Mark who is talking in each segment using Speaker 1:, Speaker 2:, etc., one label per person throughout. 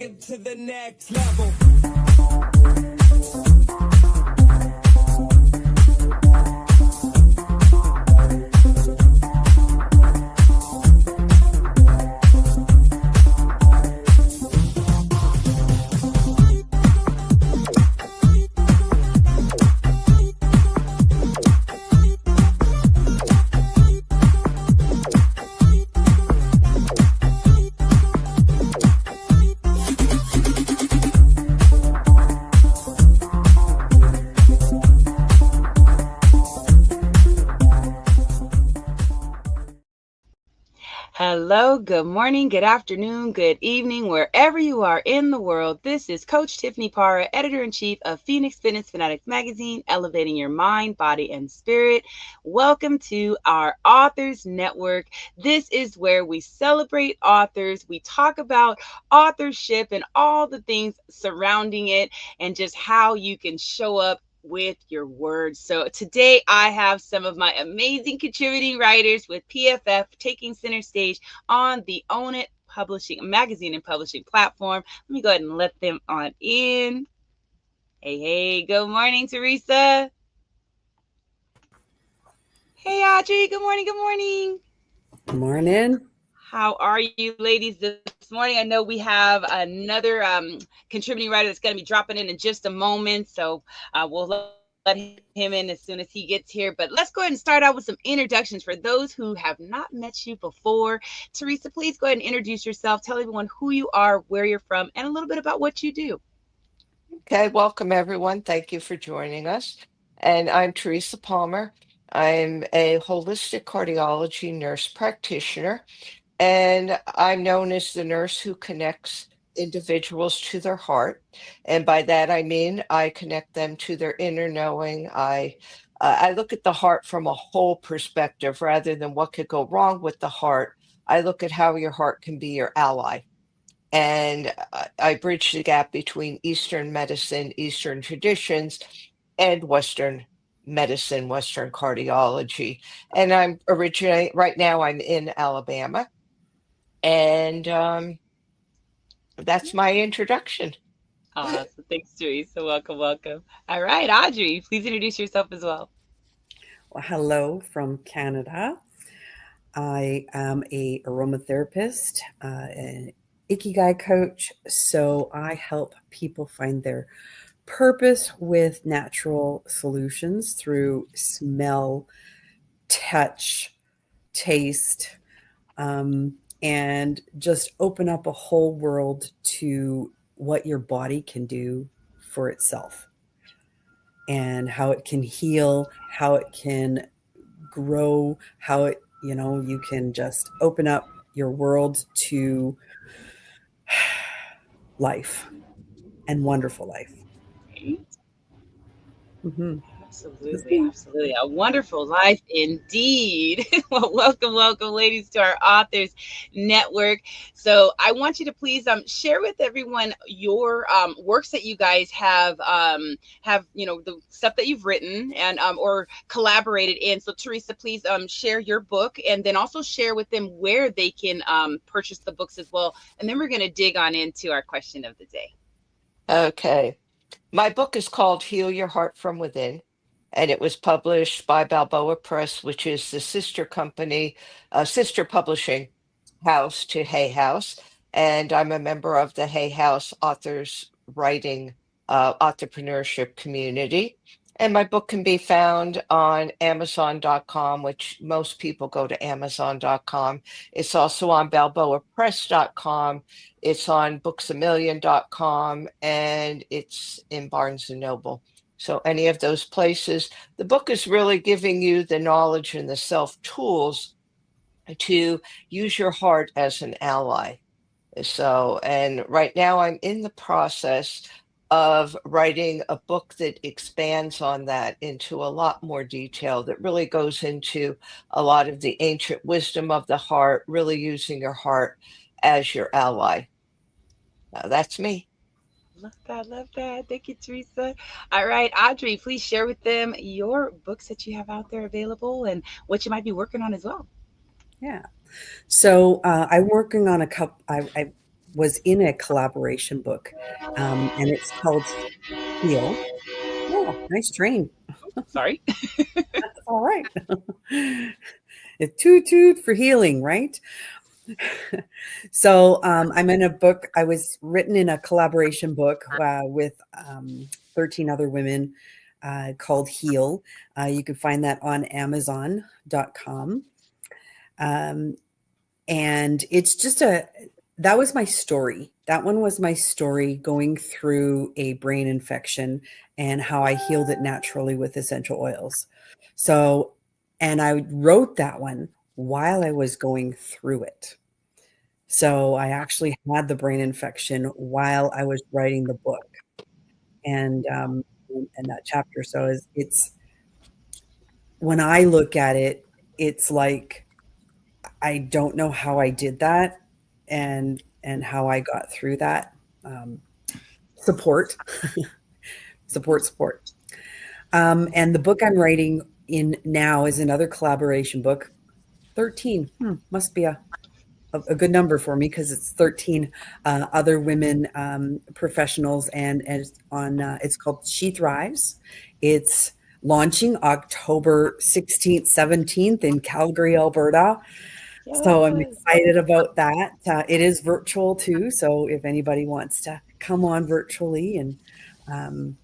Speaker 1: To the next level.
Speaker 2: Hello, good morning, good afternoon, good evening, wherever you are in the world. This is Coach Tiffany Parra, Editor-in-Chief of Phoenix Fitness Fanatics Magazine, elevating your mind, body, and spirit. Welcome to our Authors Network. This is where we celebrate authors. We talk about authorship and all the things surrounding it and just how you can show up with your words. So today I have some of my amazing contributing writers with PFF taking center stage on the Own It Publishing magazine and publishing platform. Let me go ahead and let them on in. Hey, good morning, Teresa. Hey, Audrey, good morning, good morning.
Speaker 3: Good morning.
Speaker 2: How are you ladies this morning? I know we have another contributing writer that's going to be dropping in just a moment. So we'll let him in as soon as he gets here. But let's go ahead and start out with some introductions for those who have not met you before. Teresa, please go ahead and introduce yourself. Tell everyone who you are, where you're from, and a little bit about what you do.
Speaker 4: Okay, welcome everyone. Thank you for joining us. And I'm Teresa Palmer. I'm a holistic cardiology nurse practitioner, and I'm known as the nurse who connects individuals to their heart. And by that, I mean I connect them to their inner knowing. I look at the heart from a whole perspective rather than what could go wrong with the heart. I look at how your heart can be your ally. And I bridge the gap between Eastern medicine, Eastern traditions, and Western medicine, Western cardiology. And right now, I'm in Alabama. And that's my introduction.
Speaker 2: Awesome. Thanks, Teresa. Welcome, welcome. All right, Audrey, please introduce yourself as well.
Speaker 3: Well, hello from Canada. I am a aromatherapist, an Ikigai coach. So I help people find their purpose with natural solutions through smell, touch, taste, and just open up a whole world to what your body can do for itself and how it can heal, how it can grow, how it, you can just open up your world to life and wonderful life. Mm-hmm.
Speaker 2: Absolutely, absolutely. A wonderful life indeed. Well, welcome, ladies, to our Authors Network. So I want you to please share with everyone your works that you guys have the stuff that you've written and or collaborated in. So Teresa, please share your book and then also share with them where they can purchase the books as well. And then we're going to dig on into our question of the day.
Speaker 4: Okay. My book is called Heal Your Heart from Within, and it was published by Balboa Press, which is the sister publishing house to Hay House. And I'm a member of the Hay House authors writing entrepreneurship community. And my book can be found on Amazon.com, which most people go to Amazon.com. It's also on BalboaPress.com. It's on BooksAMillion.com, and it's in Barnes and Noble. So any of those places, the book is really giving you the knowledge and the self tools to use your heart as an ally. So, and right now I'm in the process of writing a book that expands on that into a lot more detail, that really goes into a lot of the ancient wisdom of the heart, really using your heart as your ally. That's me.
Speaker 2: Love that. Love that. Thank you, Teresa. All right, Audrey, please share with them your books that you have out there available and what you might be working on as well.
Speaker 3: Yeah. So I'm working on a couple. I've was in a collaboration book, and it's called Heal. Oh, nice train.
Speaker 2: Sorry.
Speaker 3: That's all right. It toot toot for healing, right? So I'm in a book. I was written in a collaboration book with 13 other women called Heal. You can find that on Amazon.com. And it's just that was my story. That one was my story going through a brain infection and how I healed it naturally with essential oils. So, and I wrote that one while I was going through it. So I actually had the brain infection while I was writing the book and that chapter. So it's when I look at it, it's like I don't know how I did that and how I got through that. Um, support, support. And the book I'm writing in now is another collaboration book. 13 must be a good number for me because it's 13 other women professionals and it's called She Thrives. It's launching October 16th, 17th in Calgary, Alberta. So I'm
Speaker 2: Yes.
Speaker 3: excited about that. It is virtual too. So if anybody wants to come on virtually and um,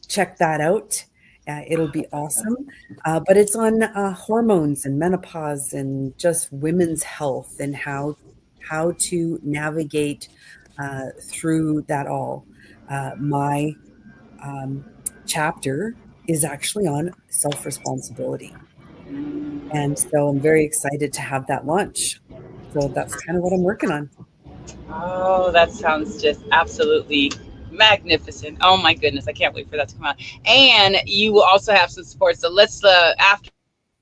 Speaker 3: check that out, it'll be awesome. But it's on hormones and menopause and just women's health and how to navigate through that all. My chapter is actually on self responsibility. And so I'm very excited to have that launch. So that's kind of what I'm working on.
Speaker 2: Oh, that sounds just absolutely magnificent. Oh my goodness, I can't wait for that to come out. And you will also have some support. So let's after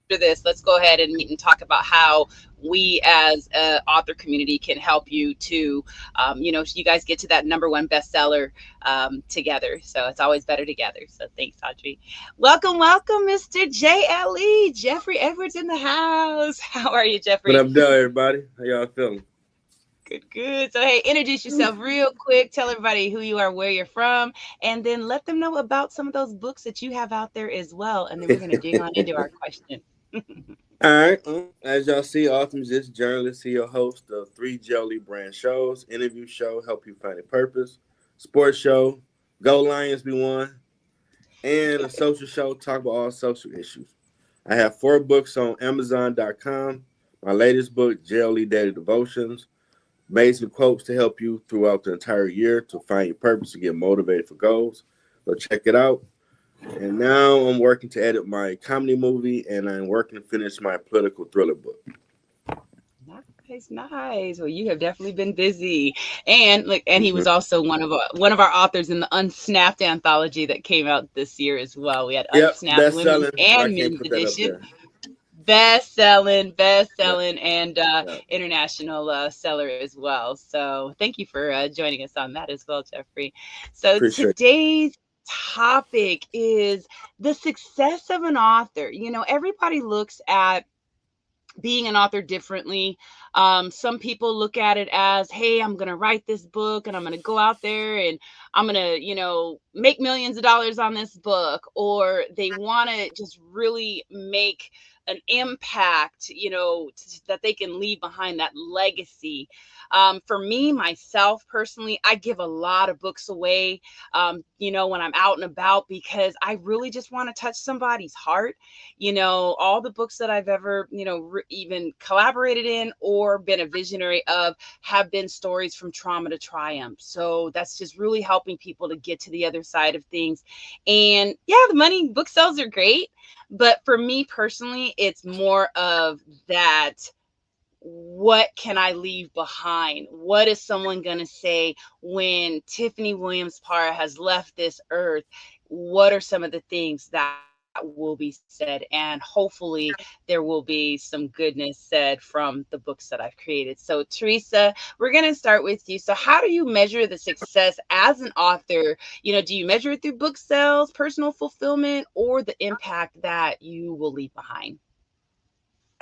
Speaker 2: this, let's go ahead and meet and talk about how we as a author community can help you to, you guys get to that #1 bestseller together. So it's always better together. So thanks, Audrey. Welcome, welcome, Mr. JLE, Jeffrey Edwards in the house. How are you,
Speaker 5: What
Speaker 2: Jeffrey?
Speaker 5: up, though, everybody? How y'all feeling?
Speaker 2: Good, good. So, hey, introduce yourself real quick. Tell everybody who you are, where you're from, and then let them know about some of those books that you have out there as well. And then we're going to dig on into our question.
Speaker 5: All right. As y'all see, author, musician, journalist, CEO, host of 3 Jelly brand shows, interview show, Help You Find a Purpose, sports show, Go Lions Be One, and a social show, talk about all social issues. I have 4 books on Amazon.com. My latest book, Jelly Daily Devotions, amazing quotes to help you throughout the entire year to find your purpose and get motivated for goals. So check it out. And now I'm working to edit my comedy movie, and I'm working to finish my political thriller book.
Speaker 2: Nice, nice. Well, you have definitely been busy, and look, and he
Speaker 5: Hmm.
Speaker 2: was also one of our authors in the Unsnapped anthology that came out this year as well. We had
Speaker 5: Yep,
Speaker 2: Unsnapped
Speaker 5: best
Speaker 2: Women's
Speaker 5: selling, but I
Speaker 2: and
Speaker 5: can't
Speaker 2: Men's
Speaker 5: put that up
Speaker 2: edition.
Speaker 5: there.
Speaker 2: Best
Speaker 5: Yep,
Speaker 2: selling, and
Speaker 5: yep.
Speaker 2: international seller as well. So thank you for joining us on that as well, Jeffrey. So
Speaker 5: Appreciate
Speaker 2: today's topic is the success of an author. Everybody looks at being an author differently. Some people look at it as, hey, I'm going to write this book and I'm going to go out there and I'm going to, make millions of dollars on this book. Or they want to just really make an impact, that they can leave behind that legacy. For me, myself personally, I give a lot of books away, when I'm out and about because I really just want to touch somebody's heart. All the books that I've ever, even collaborated in or been a visionary of have been stories from trauma to triumph. So that's just really helping people to get to the other side of things. And yeah, the money book sales are great. But for me personally, it's more of that, what can I leave behind? What is someone going to say when Tiffany Williams Parra has left this earth? What are some of the things that will be said? And hopefully there will be some goodness said from the books that I've created. So, Teresa, we're going to start with you. So, how do you measure the success as an author? Do you measure it through book sales, personal fulfillment, or the impact that you will leave behind?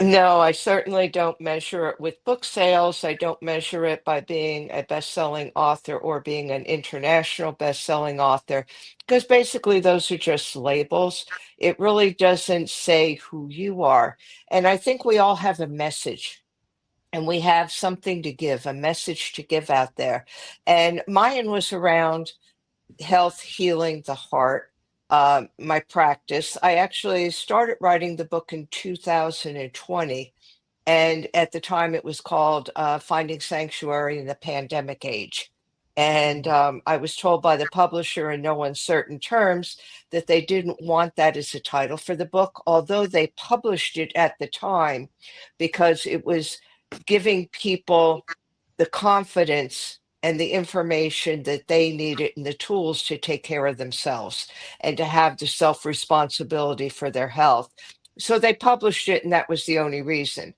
Speaker 4: No, I certainly don't measure it with book sales. I don't measure it by being a best-selling author or being an international best-selling author, because basically those are just labels. It really doesn't say who you are. And I think we all have a message and we have something to give, a message to give out there. And mine was around health, healing the heart, my practice. I actually started writing the book in 2020. And at the time, it was called Finding Sanctuary in the Pandemic Age. And I was told by the publisher in no uncertain terms that they didn't want that as a title for the book, although they published it at the time because it was giving people the confidence and the information that they needed and the tools to take care of themselves and to have the self responsibility for their health. So they published it, and that was the only reason.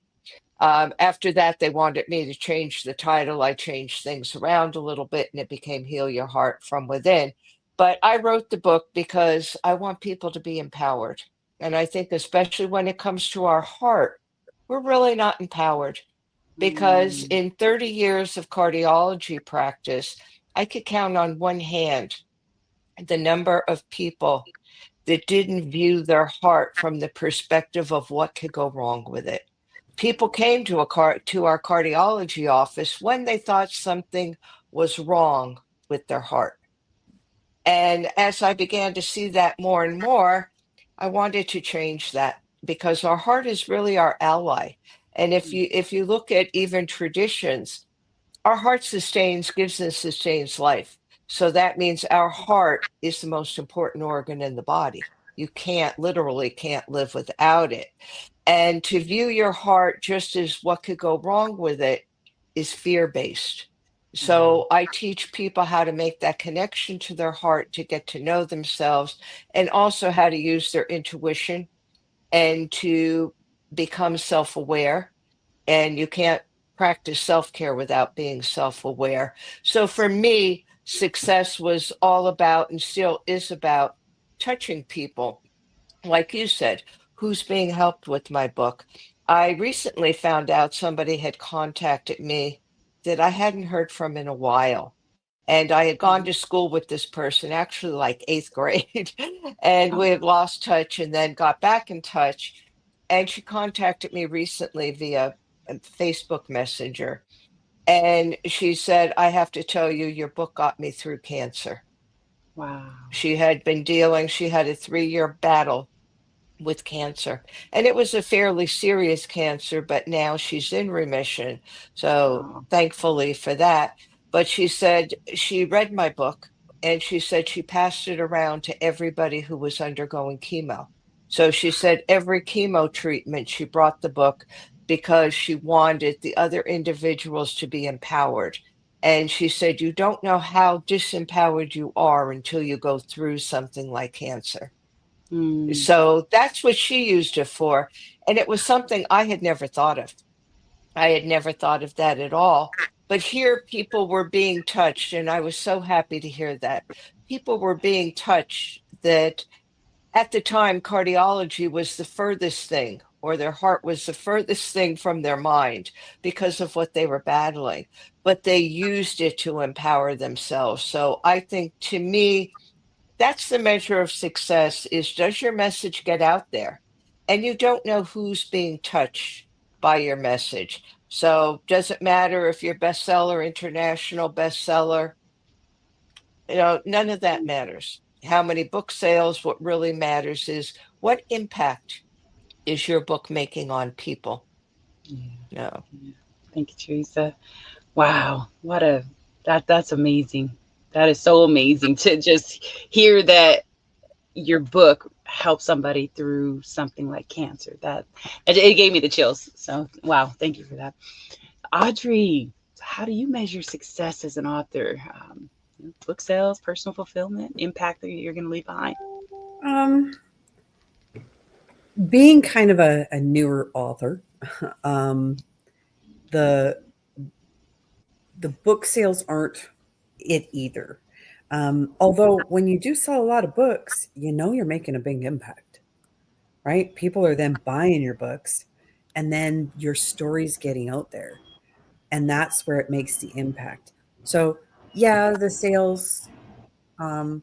Speaker 4: After that, they wanted me to change the title. I changed things around a little bit and it became Heal Your Heart from Within. But I wrote the book because I want people to be empowered. And I think, especially when it comes to our heart, we're really not empowered because
Speaker 2: Mm.
Speaker 4: in 30 years of cardiology practice, I could count on one hand the number of people that didn't view their heart from the perspective of what could go wrong with it. People came to our cardiology office when they thought something was wrong with their heart. And as I began to see that more and more, I wanted to change that because our heart is really our ally. And if you look at even traditions, our heart sustains, gives and sustains life. So that means our heart is the most important organ in the body. You literally can't live without it. And to view your heart just as what could go wrong with it is fear based.
Speaker 2: Mm.
Speaker 4: So I teach people how to make that connection to their heart to get to know themselves and also how to use their intuition and to become self aware. And you can't practice self care without being self aware. So for me, success was all about and still is about touching people like you said, who's being helped with my book. I recently found out somebody had contacted me that I hadn't heard from in a while. And I had gone to school with this person, actually like eighth grade, and
Speaker 2: Oh,
Speaker 4: we had lost touch and then got back in touch. And she contacted me recently via Facebook Messenger. And she said, I have to tell you, your book got me through cancer.
Speaker 2: wow.
Speaker 4: She had a 3-year battle with cancer. And it was a fairly serious cancer, but now she's in remission. So
Speaker 2: Oh,
Speaker 4: thankfully for that. But she said she read my book and she said she passed it around to everybody who was undergoing chemo. So she said every chemo treatment, she brought the book because she wanted the other individuals to be empowered. And she said, you don't know how disempowered you are until you go through something like cancer.
Speaker 2: mm,
Speaker 4: So that's what she used it for. And it was something I had never thought of. I had never thought of that at all. But here people were being touched, and I was so happy to hear that. People were being touched that at the time cardiology was the furthest thing, or their heart was the furthest thing from their mind because of what they were battling. But they used it to empower themselves. So I think to me, that's the measure of success is does your message get out there? And you don't know who's being touched by your message. So does it matter if you're bestseller, international bestseller? None of that matters. How many book sales? What really matters is what impact is your book making on people?
Speaker 2: yeah,
Speaker 4: No.
Speaker 2: yeah. Thank you, Teresa. Wow, that's amazing. That is so amazing to just hear that your book helped somebody through something like cancer. That it gave me the chills. So wow, thank you for that. Audrey, how do you measure success as an author? Book sales, personal fulfillment, impact that you're going to leave behind.
Speaker 3: Um, being kind of a newer author, um, the the book sales aren't it either. Although when you do sell a lot of books, you know you're making a big impact, right? People are then buying your books, and then your story's getting out there, and that's where it makes the impact. So yeah, the sales, um,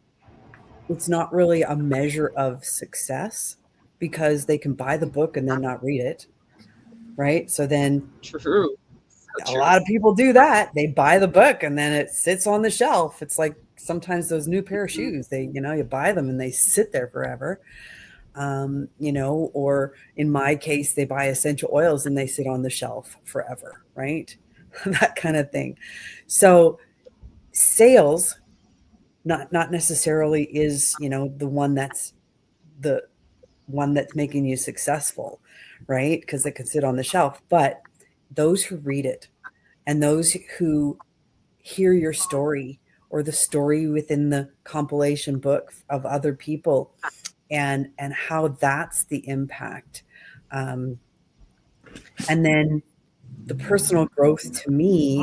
Speaker 3: it's not really a measure of success because they can buy the book and then not read it, right? So then
Speaker 2: True. So
Speaker 3: a
Speaker 2: true.
Speaker 3: lot of people do that. They buy the book and then it sits on the shelf. It's like sometimes those new pair of shoes, you buy them and they sit there forever. Or in my case, they buy essential oils and they sit on the shelf forever, right? That kind of thing. So sales, not necessarily is, the the one that's making you successful, right? Because it could sit on the shelf. But those who read it and those who hear your story or the story within the compilation book of other people and how that's the impact. Um, and then the personal growth to me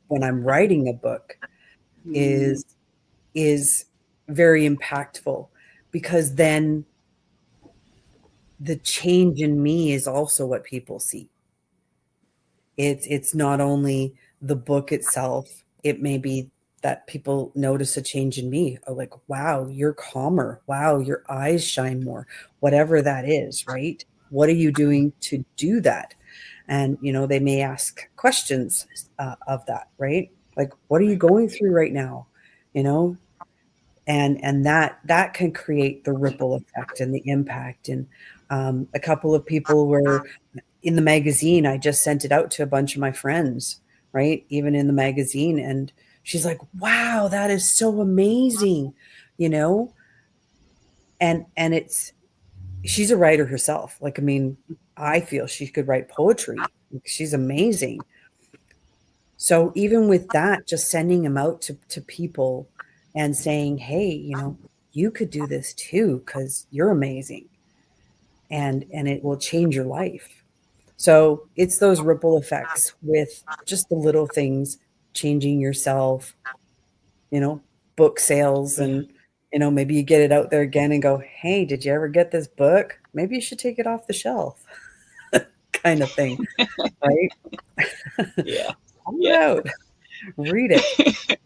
Speaker 3: when I'm writing a book
Speaker 2: Mm,
Speaker 3: is is very impactful because then the change in me is also what people see. It's not only the book itself, it may be that people notice a change in me, or like, wow, you're calmer, wow, your eyes shine more, whatever that is, right? What are you doing to do that? And they may ask questions of that, right? Like, what are you going through right now? you know and that can create the ripple effect and the impact. And a couple of people were in the magazine. I just sent it out to a bunch of my friends, right? Even in the magazine. And she's like, wow, that is so amazing, you know? And it's, she's a writer herself. Like, I mean, I feel she could write poetry. She's amazing. So even with that, just sending them out to people and saying, hey, you could do this too, because you're amazing. And it will change your life. So it's those ripple effects with just the little things, changing yourself, you know, book sales,
Speaker 2: yeah.
Speaker 3: and maybe you get it out there again and go, hey, did you ever get this book? Maybe you should take it off the shelf, kind of thing, right?
Speaker 2: Yeah.
Speaker 3: Pull it
Speaker 2: Yeah.
Speaker 3: out, read it.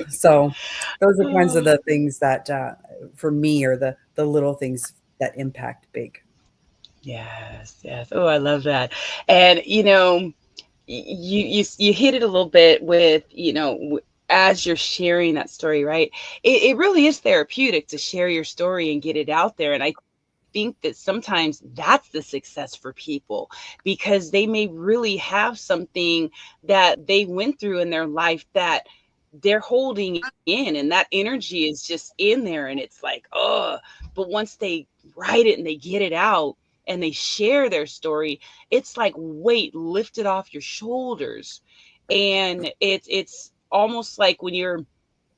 Speaker 3: So those are kinds of the things that for me are the little things that impact big.
Speaker 2: Yes, yes. Oh, I love that. And you hit it a little bit with, as you're sharing that story, right? It really is therapeutic to share your story and get it out there. And I think that sometimes that's the success for people because they may really have something that they went through in their life that they're holding in, and that energy is just in there, and it's like, oh, but once they write it and they get it out and they share their story, it's like weight lifted off your shoulders. And it's almost like when you're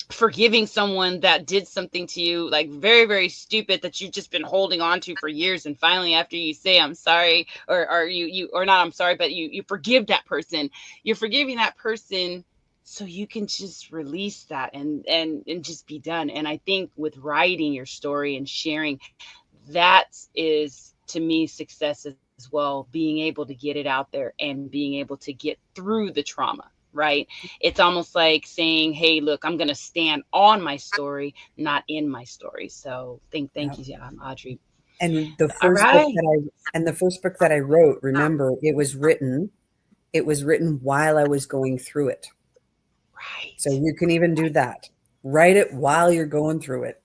Speaker 2: forgiving someone that did something to you, like very, very stupid, that you've just been holding on to for years, and finally after you say I'm sorry, or you or not I'm sorry, but you forgive that person, you're forgiving that person so you can just release that and just be done. And I think with writing your story and sharing, that is to me success as well, being able to get it out there and being able to get through the trauma, right? It's almost like saying, hey, look, I'm going to stand on my story, not in my story. So thank
Speaker 3: Yeah.
Speaker 2: you, Audrey.
Speaker 3: And the
Speaker 2: All
Speaker 3: first book
Speaker 2: right.
Speaker 3: that I wrote, remember, it was written while I was going through it. So
Speaker 2: Right.
Speaker 3: you can even do that. Write it while you're going through it.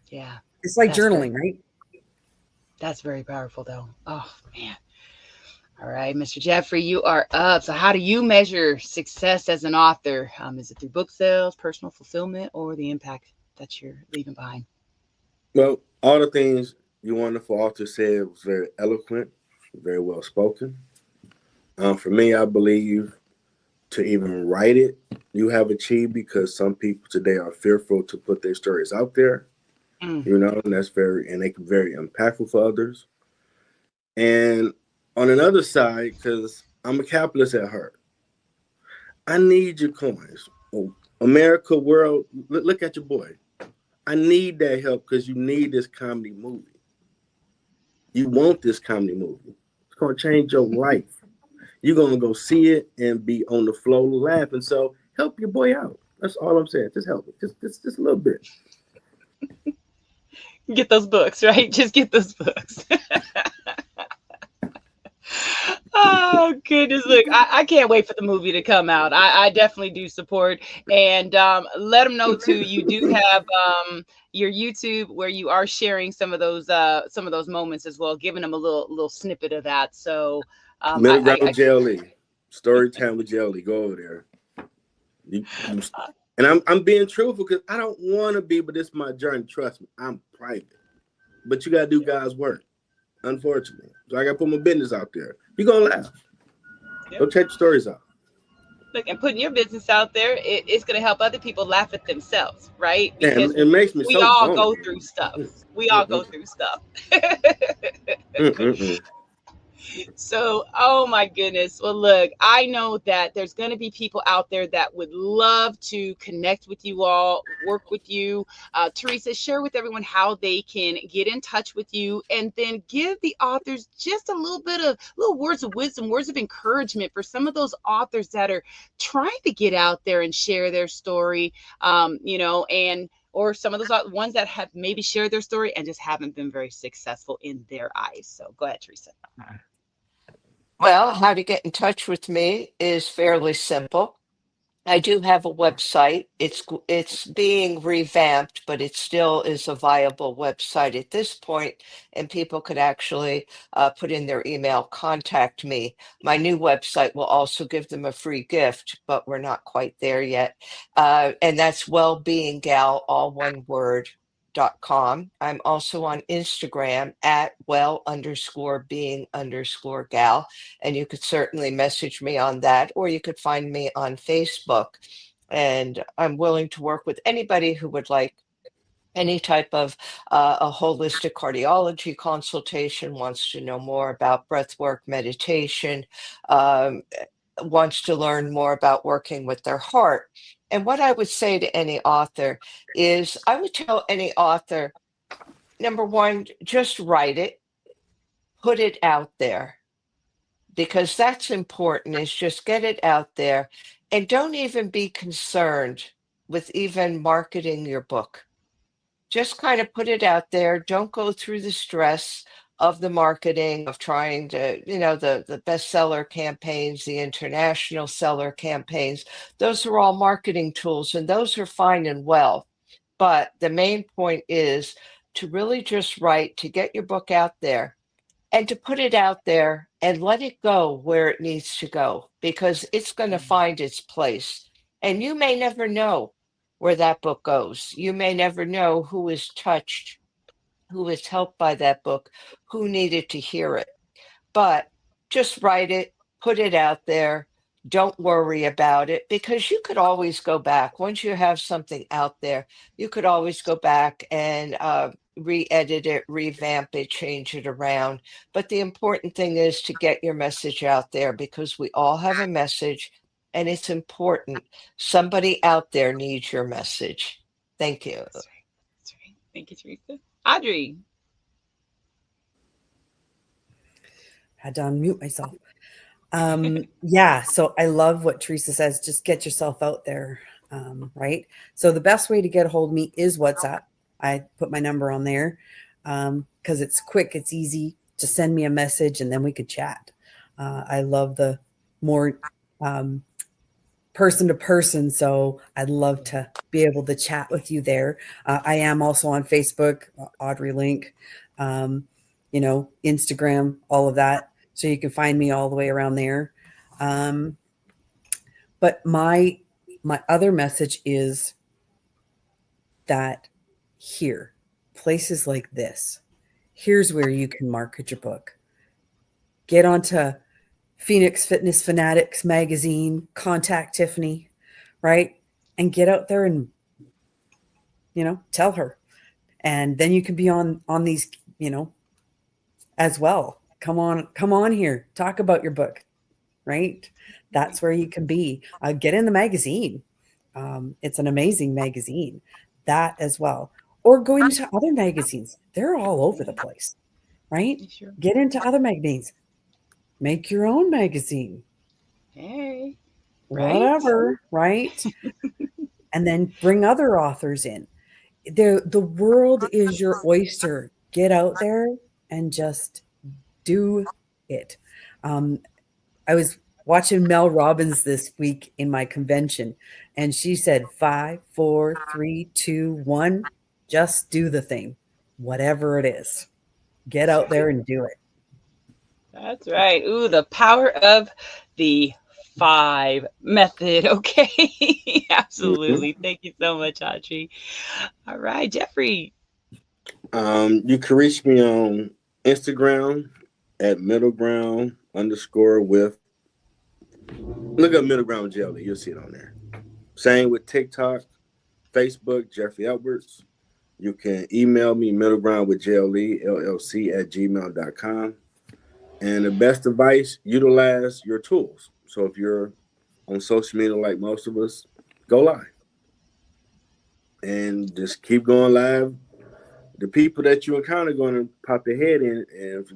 Speaker 2: Yeah.
Speaker 3: It's like
Speaker 2: That's very
Speaker 3: journaling, right?
Speaker 2: that's very powerful though. Oh man. All right, Mr. Jeffrey, you are up. So how do you measure success as an author? Is it through book sales, personal fulfillment, or the impact that you're leaving behind?
Speaker 5: Well, all the things your wonderful author said was very eloquent, very well spoken. For me, I believe to even write it, you have achieved because some people today are fearful to put their stories out there.
Speaker 2: Mm,
Speaker 5: And that's and they can be very impactful for others. And on another side, because I'm a capitalist at heart, I need your coins. Oh, America, world, look at your boy. I need that help because you need this comedy movie. You want this comedy movie. It's going to change your life. You're going to go see it and be on the floor laughing. So help your boy out. That's all I'm saying. Just help it. Just a little bit.
Speaker 2: Get those books, right? Just get those books. Oh goodness! Look, I can't wait for the movie to come out. I definitely do support, and let them know too. You do have your YouTube where you are sharing some of those moments as well, giving them a little snippet of that. So
Speaker 5: Middle ground jelly. Story time with jelly. Go over there. And I'm being truthful because I don't want to be, but this is my journey. Trust me, I'm private. But you gotta do God's work, unfortunately. So I gotta put my business out there. You're gonna laugh.
Speaker 2: Yep.
Speaker 5: Go check the stories out.
Speaker 2: Look, and putting your business out there, it's going to help other people laugh at themselves, right?
Speaker 5: And
Speaker 2: Because
Speaker 5: it makes me
Speaker 2: we
Speaker 5: so
Speaker 2: all
Speaker 5: vulnerable.
Speaker 2: go through stuff. We all go through stuff. So, oh my goodness. Well, look, I know that there's going to be people out there that would love to connect with you all, work with you. Teresa, share with everyone how they can get in touch with you, and then give the authors just a little bit of little words of wisdom, words of encouragement for some of those authors that are trying to get out there and share their story, and or some of those ones that have maybe shared their story and just haven't been very successful in their eyes. So go ahead, Teresa.
Speaker 4: Well, how to get in touch with me is fairly simple. I do have a website. It's being revamped, but it still is a viable website at this point, and people could actually put in their email, contact me. My new website will also give them a free gift, but we're not quite there yet. And that's wellbeinggal, all one word, .com. I'm also on Instagram at well_being_gal. And you could certainly message me on that, or you could find me on Facebook. And I'm willing to work with anybody who would like any type of a holistic cardiology consultation, wants to know more about breath work, meditation, wants to learn more about working with their heart. And what I would say to any author is I would tell any author, number one, just write it, put it out there, because that's important, is just get it out there, and don't even be concerned with even marketing your book. Just kind of put it out there. Don't go through the stress of the marketing, of trying to, the bestseller campaigns, the international seller campaigns. Those are all marketing tools, and those are fine and well. But the main point is to really just write, to get your book out there, and to put it out there and let it go where it needs to go, because it's going to find its place. And you may never know where that book goes. You may never know who is touched, who is helped by that book, who needed to hear it. But just write it, put it out there. Don't worry about it, because you could always go back. Once you have something out there, you could always go back and re-edit it, revamp it, change it around. But the important thing is to get your message out there, because we all have a message, and it's important. Somebody out there needs your message. Thank you.
Speaker 2: That's right. That's right. Thank you, Teresa. Audrey.
Speaker 3: Had to unmute myself. Yeah, so I love what Teresa says. Just get yourself out there, right? So the best way to get a hold of me is WhatsApp. I put my number on there because it's quick, it's easy. Just send me a message and then we could chat. I love the more person to person, so I'd love to be able to chat with you there. I am also on Facebook, Audrey Link, Instagram, all of that. So you can find me all the way around there. But my other message is that here, places like this, here's where you can market your book. Get onto Phoenix Fitness Fanatics magazine, contact Tiffany, right? And get out there and, tell her. And then you can be on these, as well. Come on here. Talk about your book, right? That's where you can be. Get in the magazine. It's an amazing magazine. That as well. Or go into other magazines. They're all over the place, right?
Speaker 2: Sure.
Speaker 3: Get into other magazines. make your own magazine,
Speaker 2: Hey, right?
Speaker 3: whatever, right? And then bring other authors in. The world is your oyster. Get out there and just do it. Um, I was watching Mel Robbins this week in my convention, and she said, 5, 4, 3, 2, 1, just do the thing, whatever it is. Get
Speaker 2: That's
Speaker 3: out
Speaker 2: right.
Speaker 3: there and do it.
Speaker 2: That's right. Ooh, the power of the five method. Okay.
Speaker 5: Mhm.
Speaker 2: Absolutely. Thank you so much, Audrey. All right, Jeffrey.
Speaker 5: You can reach me on Instagram at middle ground underscore with. Look up middle ground jelly. You'll see it on there. Same with TikTok, Facebook, Jeffrey Edwards. You can email me middlegroundwithjle, LLC at gmail.com. And the best advice, utilize your tools. So if you're on social media like most of us, go live and just keep going live. The people that you encounter are going to pop their head in, and if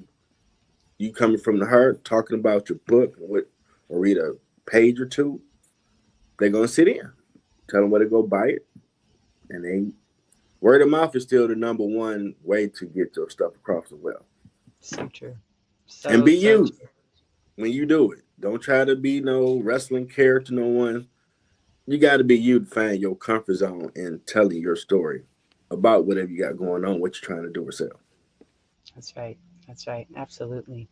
Speaker 5: you coming from the heart, talking about your book or read a page or two, they're going to sit in. Tell them where to go buy it, and they word of mouth is still the number one way to get your stuff across the well.
Speaker 2: So true.
Speaker 5: And
Speaker 2: So,
Speaker 5: be
Speaker 2: so
Speaker 5: you
Speaker 2: true.
Speaker 5: when you do it. Don't try to be no wrestling character, no one. You got to be you to find your comfort zone in telling your story about whatever you got going on, what you're trying to do or sell.
Speaker 2: That's right. That's right. Absolutely.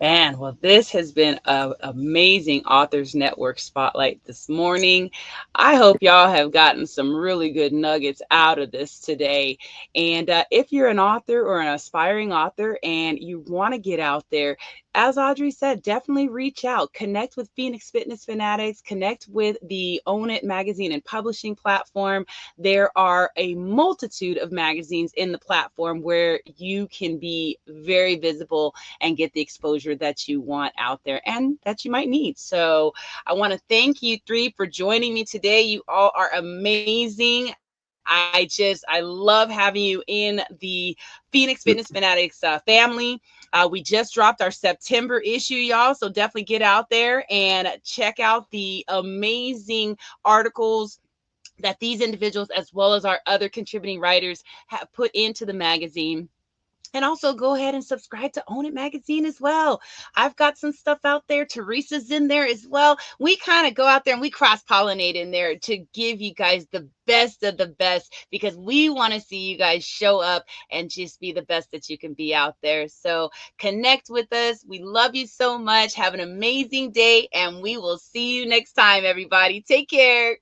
Speaker 2: Man, well, this has been an amazing Authors Network spotlight this morning. I hope y'all have gotten some really good nuggets out of this today. And if you're an author or an aspiring author and you want to get out there, as Audrey said, definitely reach out, connect with Phoenix Fitness Fanatics, connect with the Own It magazine and publishing platform. There are a multitude of magazines in the platform where you can be very visible and get the exposure that you want out there and that you might need. So I want to thank you three for joining me today. You all are amazing. I love having you in the Phoenix Fitness Fanatics family. We just dropped our September issue, y'all. So definitely get out there and check out the amazing articles that these individuals, as well as our other contributing writers, have put into the magazine. And also go ahead and subscribe to Own It Magazine as well. I've got some stuff out there. Teresa's in there as well. We kind of go out there and we cross pollinate in there to give you guys the best of the best because we want to see you guys show up and just be the best that you can be out there. So connect with us. We love you so much. Have an amazing day and we will see you next time, everybody. Take care.